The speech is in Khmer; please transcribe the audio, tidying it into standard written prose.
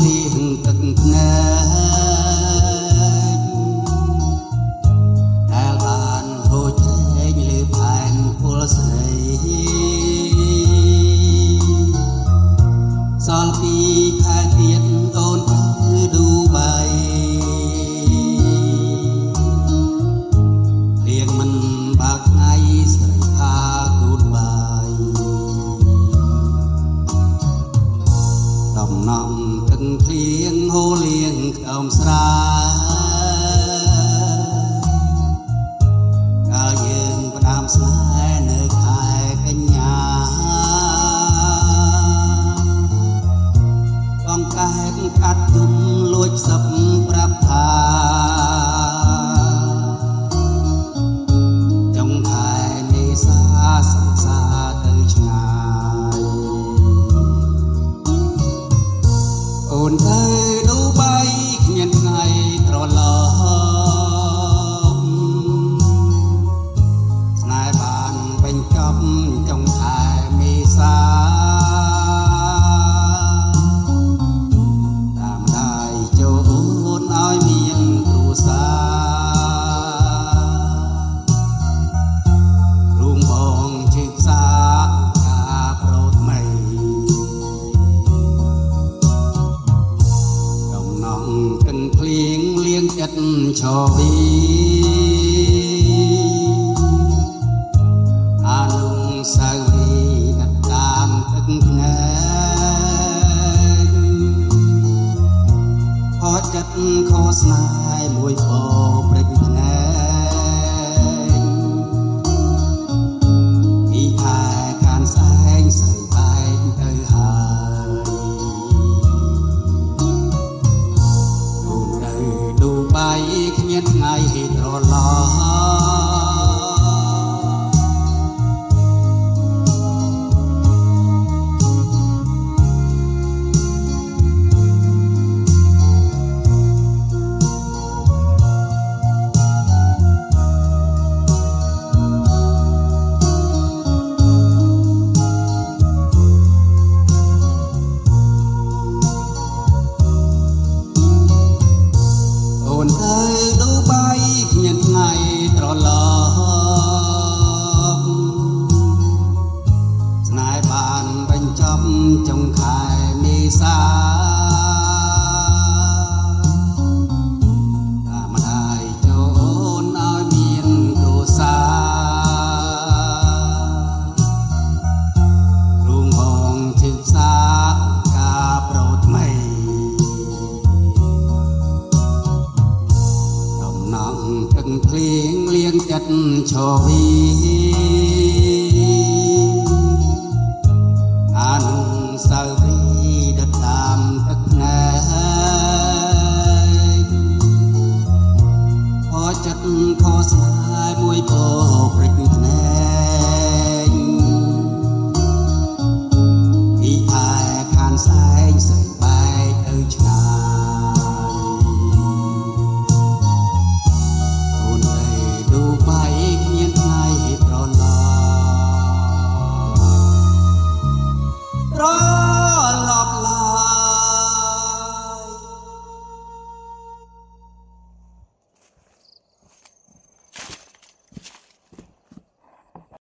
លៀងទឹកភ្នែកដែលបានហូរចែកលើផែនពលស្រីសល់ពីខែទៀតអូនទៅឌូបៃលៀងមិនបាក់ថ្ងៃស្រីថា Goodbye ដំណំទឹកភ្លៀងហូរលៀងខ្ទមស្រាកាលយើងផ្ដាំស្នេហ៍នៅខែកញ្ញាកំកែបកាត់យំលួចសឹកប្រាប់ថាចុងខែមេសាសង្សារទៅឆ្ងាយអូនទៅឌូបៃគ្មានថ្ងៃត្រឡប់ស្នេហ៍បានបញ្ចប់ចុងខែមេសាតាមដាយចូលអូនឲ្យមានគ្រួសាររួមបងជិះផ្សារការប្រោតថ្មីដំណងកិនភ្លៀងលៀងចិត្តឆវីអានុសាវរីយ៍ដាក់តាមទឹកភ្នែកខកចិត្តខកស្នេហ៍មួយពោព្រឹកភ្នែកពីខែខានសែងស្រីបែកទៅហើយអូនទៅឌូបៃគ្មានថ្ងៃត្រឡប់អូនទៅឌូបៃគ្មានថ្ងៃត្រឡប់ស្នេហ៍បានបញ្ចប់ចុងខែមេសាតាមម្ដាយចូលអូនឲ្យមានគ្រួសាររួមបងជិះផ្សារការប្រោតថ្មីដំណងទឹកភ្លៀងលៀងចិត្តឆវី